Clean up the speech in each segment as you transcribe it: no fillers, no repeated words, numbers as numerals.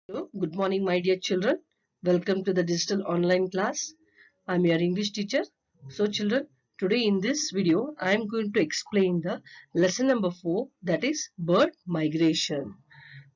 Hello, good morning, my dear children. Welcome to the digital online class. I'm your English teacher. So, children, today in this video, I'm going to explain the lesson number 4, that is bird migration.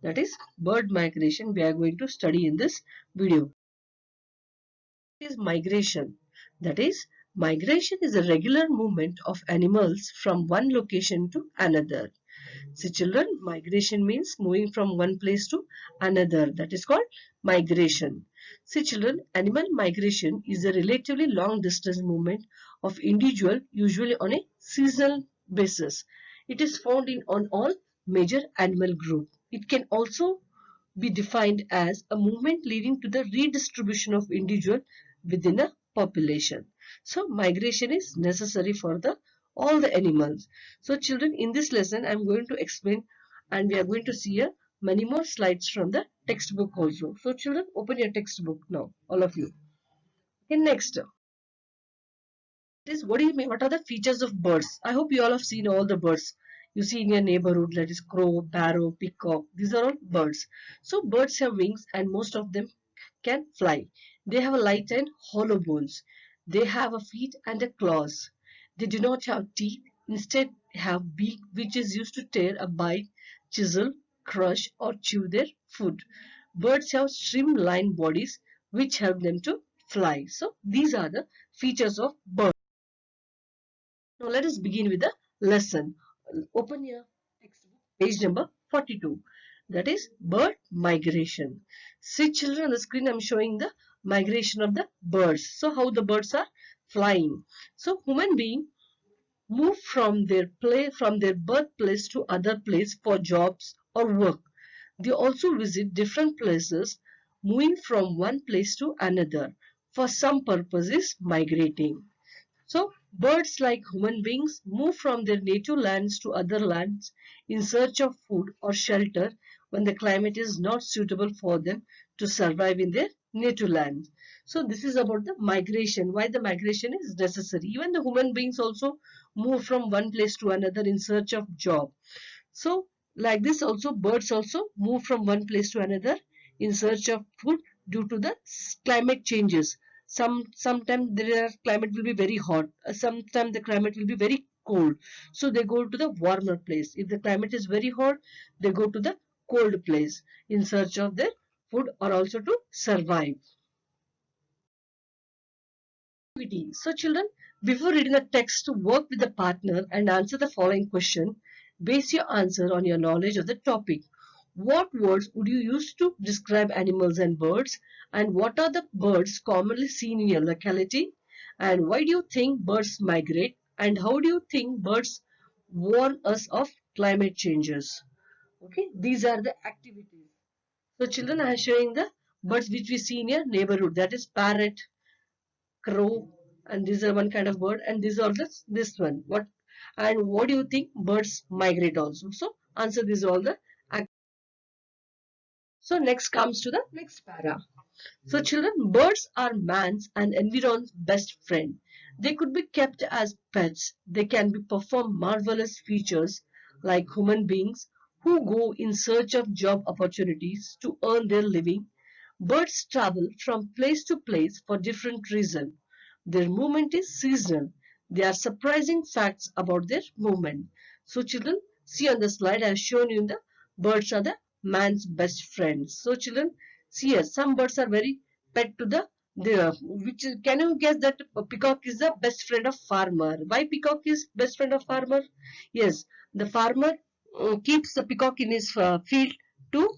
That is bird migration we are going to study in this video. Is migration. That is, migration is a regular movement of animals from one location to another. See children, migration means moving from one place to another. That is called migration. See children, animal migration is a relatively long distance movement of individual, usually on a seasonal basis. It is found in on all major animal groups. It can also be defined as a movement leading to the redistribution of individual within a population. So migration is necessary for the all the animals. So children, in this lesson I am going to explain and we are going to see many more slides from the textbook also. So children, open your textbook now, all of you. Okay, next is what do you mean? What are the features of birds? I hope you all have seen all the birds you see in your neighborhood, that is crow, parrot, peacock. These are all birds. So birds have wings and most of them can fly. They have a light and hollow bones. They have a feet and a claws. They do not have teeth, instead have beak which is used to tear, a bite, chisel, crush or chew their food. Birds have streamlined bodies which help them to fly. So these are the features of birds. Now let us begin with the lesson. Open your textbook, page number 42. That is bird migration. See children, on the screen I am showing the migration of the birds. So how the birds are flying. So human beings move from their birthplace to other place for jobs or work. They also visit different places, moving from one place to another. For some purposes, migrating. So, birds like human beings move from their native lands to other lands in search of food or shelter when the climate is not suitable for them to survive in their native land. So, this is about the migration, why the migration is necessary. Even the human beings also move from one place to another in search of job. So, like this also, birds also move from one place to another in search of food due to the climate changes. Sometimes their climate will be very hot, sometimes the climate will be very cold, so they go to the warmer place. If the climate is very hot, they go to the cold place in search of their food or also to survive. So children, before reading the text, work with the partner and answer the following question. Base your answer on your knowledge of the topic. What words would you use to describe animals and birds? And what are the birds commonly seen in your locality? And why do you think birds migrate? And how do you think birds warn us of climate changes? Okay, these are the activities. So children, I am showing the birds which we see in your neighborhood. That is parrot, crow, and these are one kind of bird, and these are this one. What do you think birds migrate also? So answer these all the. So next comes to the next para. So children, birds are man's and environ's best friend. They could be kept as pets. They can be perform marvelous features like human beings who go in search of job opportunities to earn their living. Birds travel from place to place for different reasons. Their movement is seasonal. There are surprising facts about their movement. So children, see on the slide I have shown you the birds are the man's best friends. So children, see here, some birds are very pet to the which can you guess that peacock is the best friend of farmer? Why peacock is best friend of farmer? Yes, the farmer keeps the peacock in his field to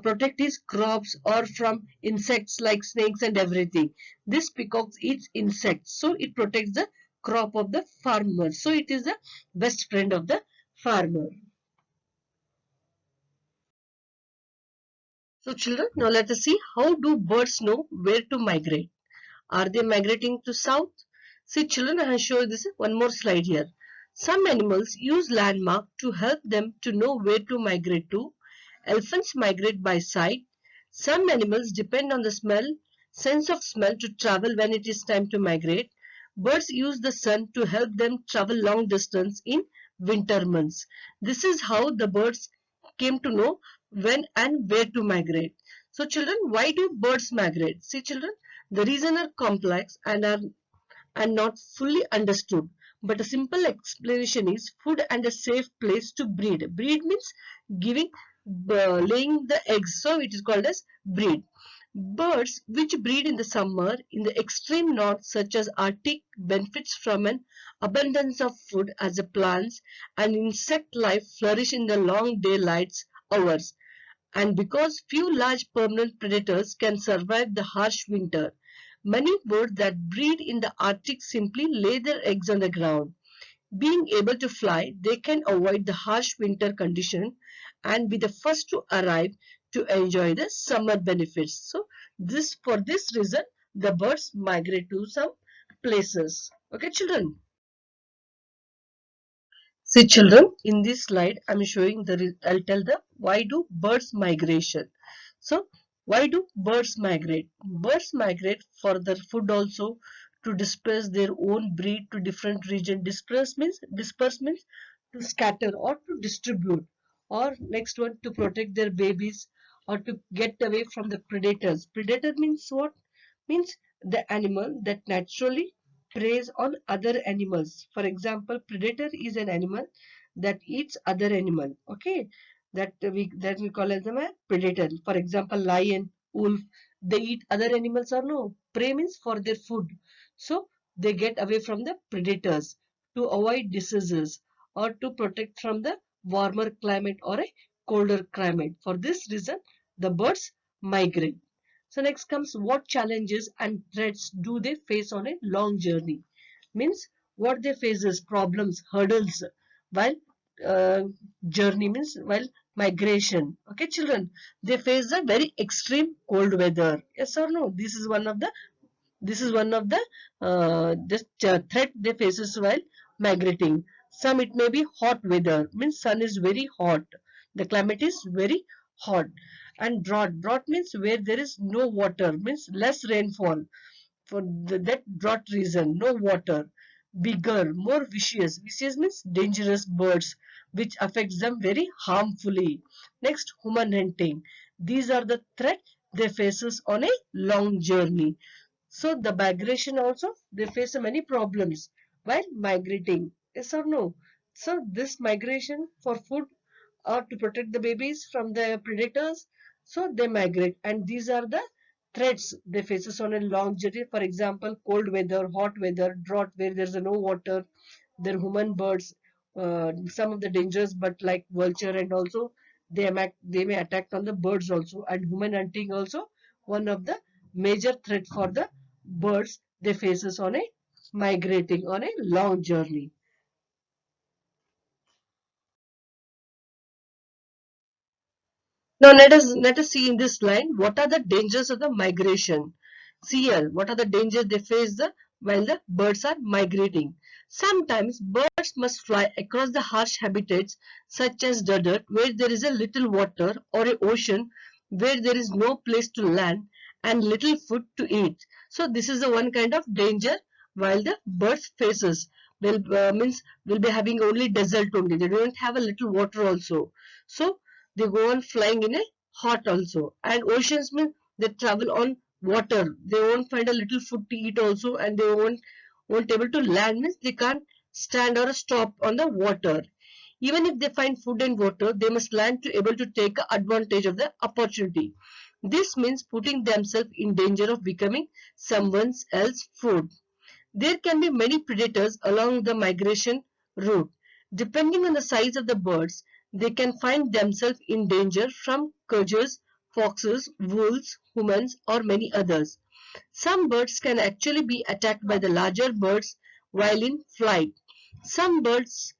protect his crops or from insects like snakes and everything. This peacock eats insects, so it protects the crop of the farmer. So it is the best friend of the farmer. So children, now let us see how do birds know where to migrate. Are they migrating to south? See children, I have shown this one more slide here. Some animals use landmark to help them to know where to migrate to. Elephants migrate by sight. Some animals depend on the sense of smell to travel when it is time to migrate. Birds use the sun to help them travel long distance in winter months. This is how the birds came to know when and where to migrate. So children, why do birds migrate? See children, the reason are complex and not fully understood. But a simple explanation is food and a safe place to breed. Breed means giving, laying the eggs. So it is called as breed. Birds which breed in the summer in the extreme north such as Arctic benefits from an abundance of food as the plants and insect life flourish in the long daylight hours. And because few large permanent predators can survive the harsh winter, many birds that breed in the Arctic simply lay their eggs on the ground. Being able to fly, they can avoid the harsh winter condition and be the first to arrive to enjoy the summer benefits. So for this reason, the birds migrate to some places. Okay, children. See children, in this slide, I'm showing I'll tell the why do birds migration. So, why do birds migrate? Birds migrate for their food also, to disperse their own breed to different region. Disperse means to scatter or to distribute. Or next one, to protect their babies or to get away from the predators. Predator means what? Means the animal that naturally preys on other animals. For example, predator is an animal that eats other animal. Okay, that we call as a predator. For example, lion, wolf, they eat other animals or no? Prey means for their food. So they get away from the predators to avoid diseases or to protect from the warmer climate or a colder climate. For this reason, the birds migrate. So next comes, what challenges and threats do they face on a long journey? Means what they face is problems, hurdles while uh, journey, means while migration. Okay, children, they face a very extreme cold weather. Yes or no? This is one of the threat they faces while migrating. Some it may be hot weather, means sun is very hot. The climate is very hot. And drought. Drought means where there is no water, means less rainfall. For that drought reason, no water. Bigger, more vicious. Vicious means dangerous birds, which affects them very harmfully. Next, human hunting. These are the threat they faces on a long journey. So the migration also, they face many problems while migrating. Yes or no? So this migration for food or to protect the babies from the predators, so they migrate. And these are the threats they faces on a long journey. For example, cold weather, hot weather, drought where there's no water, their human birds, some of the dangers, but like vulture and also they may attack on the birds also. And human hunting also one of the major threat for the birds they faces on a migrating on a long journey. Now let us see in this line what are the dangers of the migration. See here, what are the dangers they face while the birds are migrating. Sometimes birds must fly across the harsh habitats such as desert where there is a little water or a ocean where there is no place to land and little food to eat. So this is the one kind of danger while the birds faces. Means will be having only desert only. They don't have a little water also. So they go on flying in a hot also. And oceans means they travel on water. They won't find a little food to eat also, and they won't able to land, means they can't stand or stop on the water. Even if they find food and water, they must land to able to take advantage of the opportunity. This means putting themselves in danger of becoming someone else's food. There can be many predators along the migration route. Depending on the size of the birds, they can find themselves in danger from cougars, foxes, wolves, humans, or many others. Some birds can actually be attacked by the larger birds while in flight. Some birds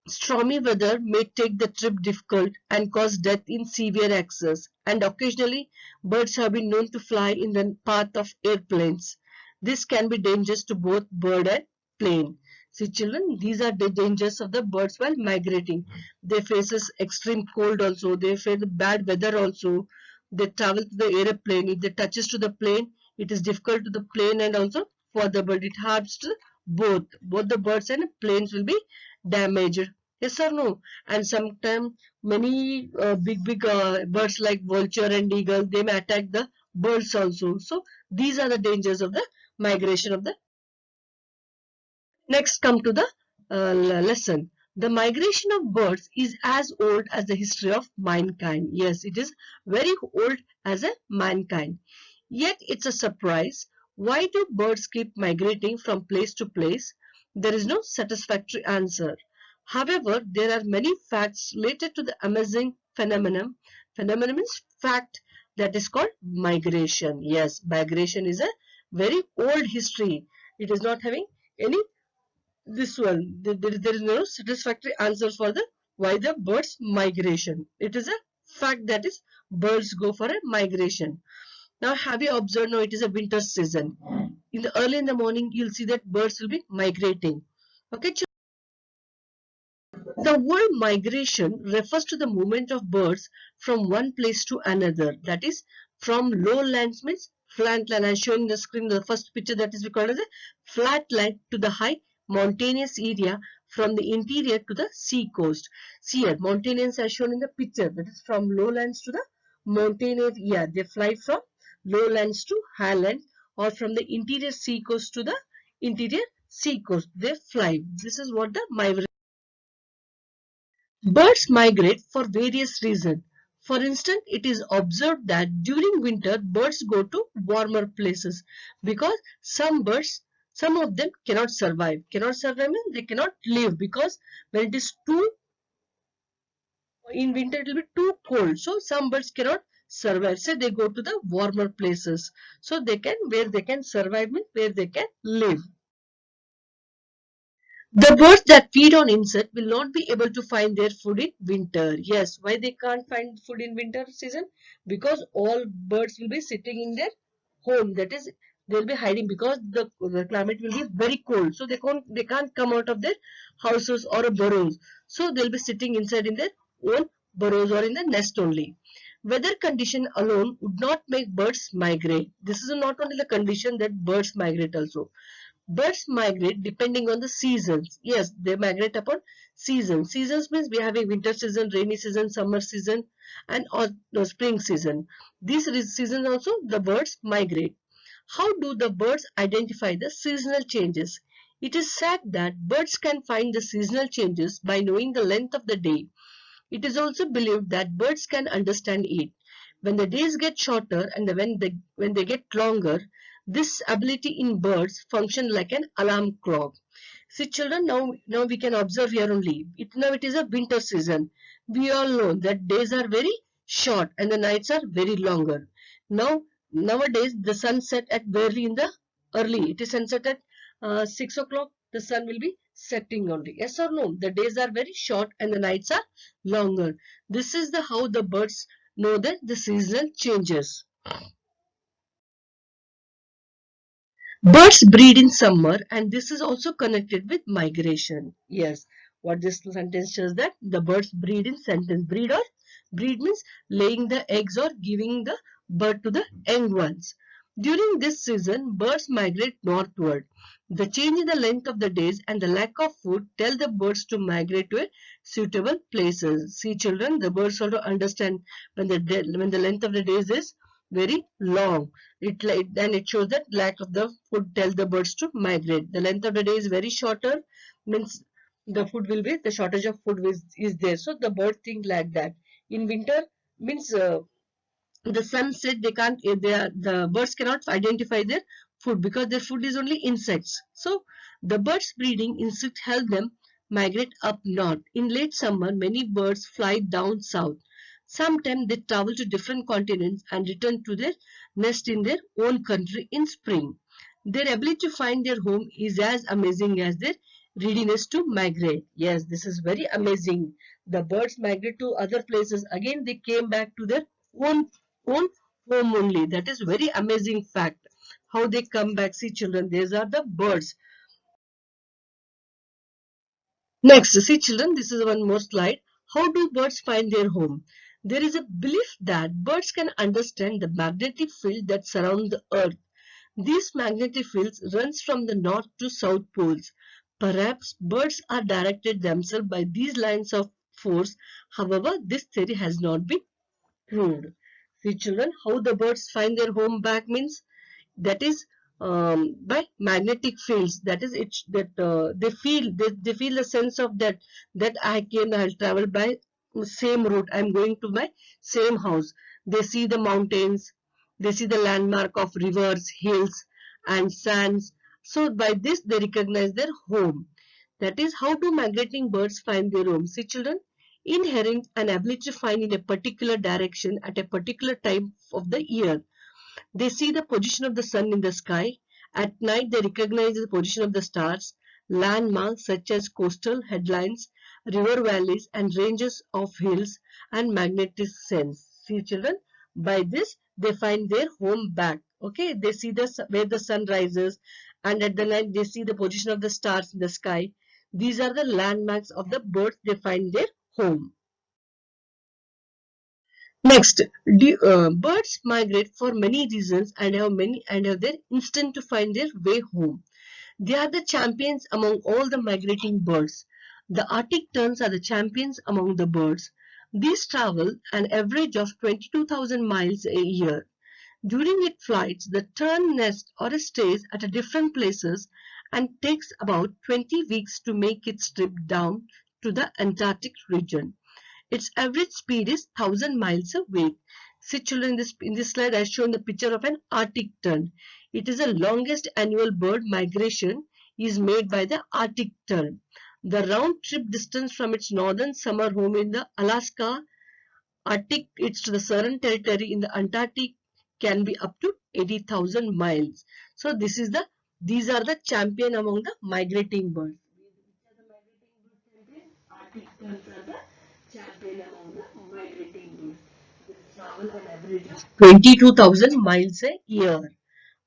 Stormy weather may make the trip difficult and cause death in severe access, and occasionally birds have been known to fly in the path of airplanes. This can be dangerous to both bird and plane. See children, these are the dangers of the birds while migrating. They faces extreme cold also, they face bad weather also. They travel to the airplane. If they touches to the plane, it is difficult to the plane and also for the bird. It harms to both the birds and planes will be damaged Yes or no? And sometimes many big birds like vulture and eagle, they may attack the birds also. So these are the dangers of the migration of the. Next, come to the lesson. The migration of birds is as old as the history of mankind. Yes, it is very old as a mankind. Yet it's a surprise. Why do birds keep migrating from place to place? There is no satisfactory answer. However, there are many facts related to the amazing phenomenon. Phenomenon means fact, that is called migration. Yes, migration is a very old history. It is not having any this one. There is no satisfactory answer for the why the birds migration. It is a fact that is birds go for a migration. Now have you observed, now it is a winter season. In the early in the morning you'll see that birds will be migrating. Okay, the word migration refers to the movement of birds from one place to another. That is, from lowlands means flat land. I shown in the screen the first picture, that is we call as a flat land, to the high mountainous area, from the interior to the sea coast. See here, mountainous as shown in the picture. That is from lowlands to the mountainous area. They fly from lowlands to highlands, or from the interior sea coast to the interior sea coast. They fly. This is what the migration. Birds migrate for various reasons. For instance, it is observed that during winter, birds go to warmer places because some of them cannot survive. Cannot survive means they cannot live, because when it is too, in winter it will be too cold. So some birds cannot survive. So they go to the warmer places. So they can, where they can survive means where they can live. The birds that feed on insect will not be able to find their food in winter. Yes, why they can't find food in winter season? Because all birds will be sitting in their home. That is, they'll be hiding because the climate will be very cold. So they can't come out of their houses or burrows. So they'll be sitting inside in their own burrows or in the nest only. Weather condition alone would not make birds migrate. This is not only the condition that birds migrate also. Birds migrate depending on the seasons. Yes, they migrate upon seasons. Seasons means we have a winter season, rainy season, summer season, and no, spring season. These seasons also the birds migrate. How do the birds identify the seasonal changes? It is said that birds can find the seasonal changes by knowing the length of the day. It is also believed that birds can understand it. When the days get shorter and when they get longer, this ability in birds function like an alarm clock. See children, now we can observe here only. Now it is a winter season. We all know that days are very short and the nights are very longer. Now nowadays the sun set at very in the early. It is sunset at 6 o'clock. The sun will be setting only. Yes or no? The days are very short and the nights are longer. This is the how the birds know that the seasonal changes. Birds breed in summer, and this is also connected with migration. Yes, what this sentence shows, that the birds breed in sentence. Breed means laying the eggs or giving the birth to the young ones. During this season, birds migrate northward. The change in the length of the days and the lack of food tell the birds to migrate to a suitable places. See children, the birds also understand when the length of the days is very long. Then it shows that lack of the food tell the birds to migrate. The length of the day is very shorter, means the food will be, the shortage of food is there. So the bird think like that. In winter means the sun said they can't, the birds cannot identify their food because their food is only insects. So the birds breeding insects help them migrate up north. In late summer, many birds fly down south. Sometimes they travel to different continents and return to their nest in their own country in spring. Their ability to find their home is as amazing as their readiness to migrate. Yes, this is very amazing. The birds migrate to other places. Again, they came back to their own own home only. That is very amazing fact. How they come back. See children, these are the birds. Next, see children, this is one more slide. How do birds find their home? There is a belief that birds can understand the magnetic field that surrounds the earth. These magnetic fields runs from the north to south poles. Perhaps birds are directed themselves by these lines of force. However, this theory has not been proved. See children, how the birds find their home back means that is by magnetic fields. That is it that they feel the sense of that I'll travel by same route. I'm going to my same house. They see the mountains, they see the landmark of rivers, hills and sands. So by this they recognize their home. That is how do migrating birds find their home. See children, inherent an ability to find in a particular direction at a particular time of the year. They see the position of the sun in the sky. At night, they recognize the position of the stars. Landmarks such as coastal headlands, river valleys, and ranges of hills and magnetic sense. See, children, by this they find their home back. Okay, they see where the sun rises, and at the night they see the position of the stars in the sky. These are the landmarks of the birds. They find their home. Next, birds migrate for many reasons and have their instinct to find their way home. They are the champions among all the migrating birds. The Arctic terns are the champions among the birds. These travel an average of 22,000 miles a year. During its flights, the tern nests or stays at different places and takes about 20 weeks to make its trip down to the Antarctic region. Its average speed is 1,000 miles a week. See children, in this slide I have shown the picture of an Arctic tern. It is the longest annual bird migration is made by the Arctic tern. The round trip distance from its northern summer home in the Alaska Arctic it's to the southern territory in the Antarctic can be up to 80,000 miles. So these are the champion among the migrating birds. Arctic terns are the champion among the migrating birds. They travel an average of 22,000 miles a year.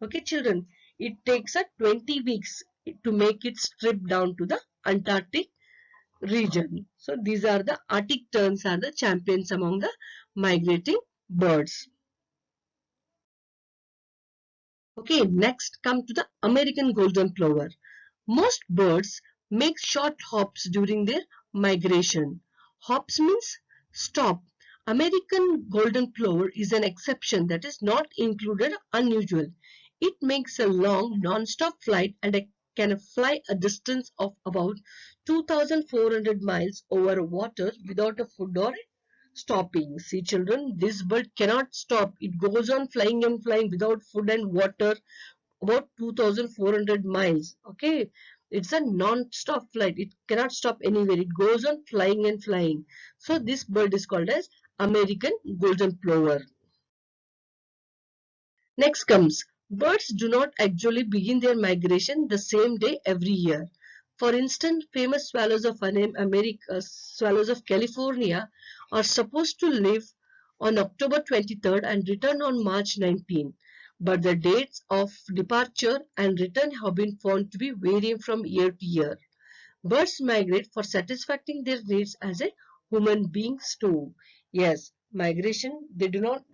Okay, children, it takes 20 weeks to make its trip down to the Antarctic region. So these are the Arctic terns are the champions among the migrating birds. Okay, next come to the American golden plover. Most birds make short hops during their migration. Hops means stop. American golden plover is an exception that is not included unusual. It makes a long non-stop flight and can fly a distance of about 2,400 miles over water without a food or stopping. See children, this bird cannot stop. It goes on flying and flying without food and water about 2,400 miles. Okay, it's a non-stop flight. It cannot stop anywhere. It goes on flying and flying. So this bird is called as American golden plover. Next comes, birds do not actually begin their migration the same day every year. For instance, famous swallows of America, swallows of California are supposed to leave on October 23rd and return on March 19. But the dates of departure and return have been found to be varying from year to year. Birds migrate for satisfying their needs as a human beings too. Yes, migration, they don't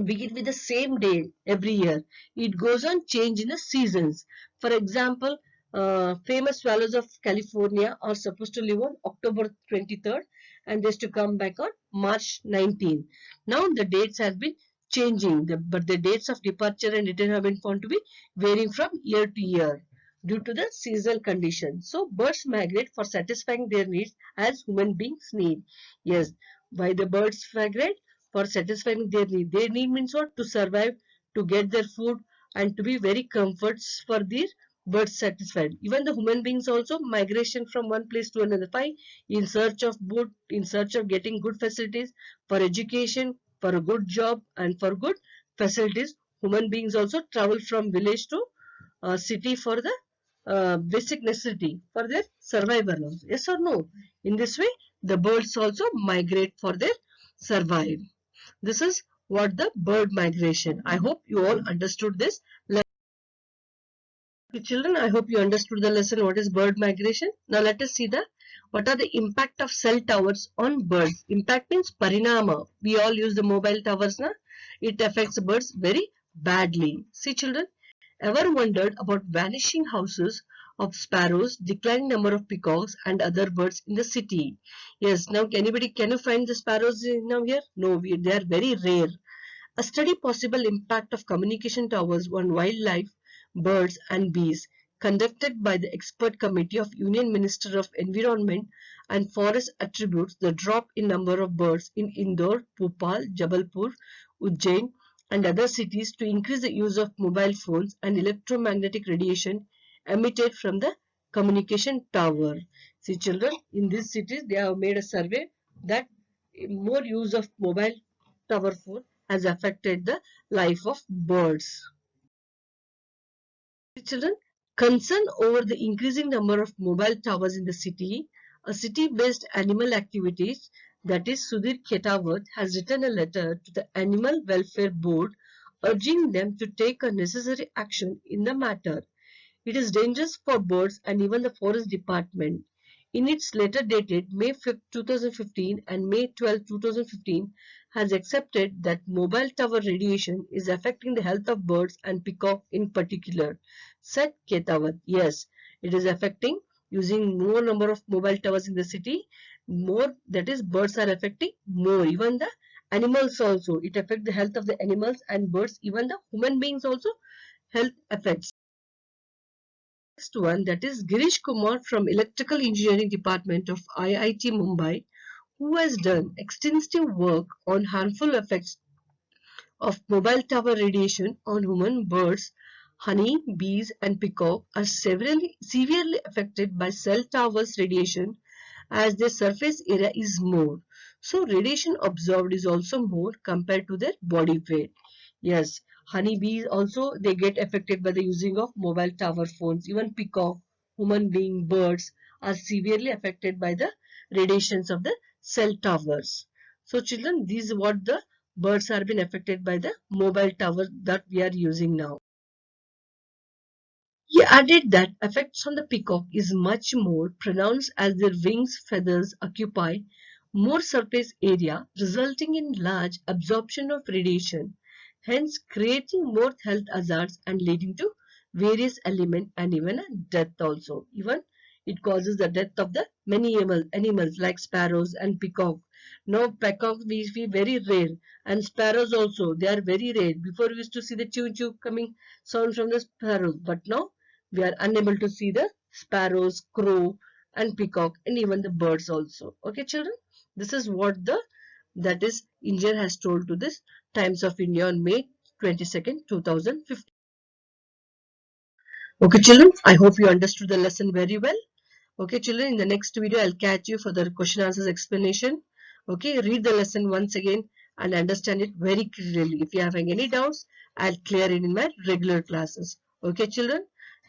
begin with the same day every year. It goes on change in the seasons. For example, famous swallows of California are supposed to leave on October 23rd and just to come back on March 19. Now the dates have been changing, but the dates of departure and return have been found to be varying from year to year due to the seasonal conditions. So birds migrate for satisfying their needs as human beings need. Yes, why the birds migrate? For satisfying their need. Their need means what? To survive, to get their food, and to be very comforts for their birds satisfied. Even the human beings also migration from one place to another. Why? In search of food, in search of getting good facilities for education, for a good job, and for good facilities. Human beings also travel from village to city for the basic necessity for their survival. Yes or no? In this way, the birds also migrate for their survival. This is what the bird migration. I hope you all understood this. Children, I hope you understood the lesson what is bird migration. Now let us see what are the impact of cell towers on birds. Impact means parinama. We all use the mobile towers now. It affects birds very badly. See children, ever wondered about vanishing houses of sparrows, declining number of peacocks and other birds in the city. Yes, now can you find the sparrows now here? No, they are very rare. A study possible impact of communication towers on wildlife, birds and bees, conducted by the expert committee of Union Minister of Environment and Forest attributes the drop in number of birds in Indore, Bhopal, Jabalpur, Ujjain and other cities to increase the use of mobile phones and electromagnetic radiation emitted from the communication tower. See children, in these cities they have made a survey that more use of mobile tower phone has affected the life of birds. Children, concern over the increasing number of mobile towers in the city, a city-based animal activities, that is Sudhir Khetawat, has written a letter to the Animal Welfare Board urging them to take a necessary action in the matter. It is dangerous for birds and even the forest department. In its letter dated May 5, 2015 and May 12, 2015 has accepted that mobile tower radiation is affecting the health of birds and peacock in particular, said Ketawat. Yes, it is affecting using more number of mobile towers in the city. More, that is, birds are affecting more. Even the animals also. It affects the health of the animals and birds. Even the human beings also health affects. Next one, that is Girish Kumar from Electrical Engineering Department of IIT Mumbai, who has done extensive work on harmful effects of mobile tower radiation on human. Birds, honey, bees and peacock are severely affected by cell towers radiation as their surface area is more. So radiation absorbed is also more compared to their body weight. Yes, honeybees also they get affected by the using of mobile tower phones. Even peacock, human being, birds are severely affected by the radiations of the cell towers. So children, these what the birds are being affected by the mobile tower that we are using now. He added that effects on the peacock is much more pronounced as their wings feathers occupy more surface area, resulting in large absorption of radiation, hence creating more health hazards and leading to various elements and even a death also. Even it causes the death of the many animals like sparrows and peacock. Now peacocks we see very rare and sparrows also they are very rare. Before we used to see the choo choo coming sound from the sparrows, but now we are unable to see the sparrows, crow and peacock and even the birds also. Okay children, this is what the that is India has told to this Times of India on May 22nd, 2015. Okay children, I hope you understood the lesson very well. Okay children, in the next video I'll catch you for the question answers explanation. Okay, read the lesson once again and understand it very clearly. If you have any doubts, I'll clear it in my regular classes. Okay children,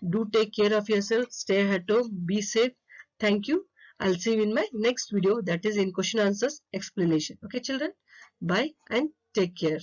do take care of yourself, stay at home, be safe. Thank you. I'll see you in my next video, that is in question answers explanation. Okay children, bye and take care.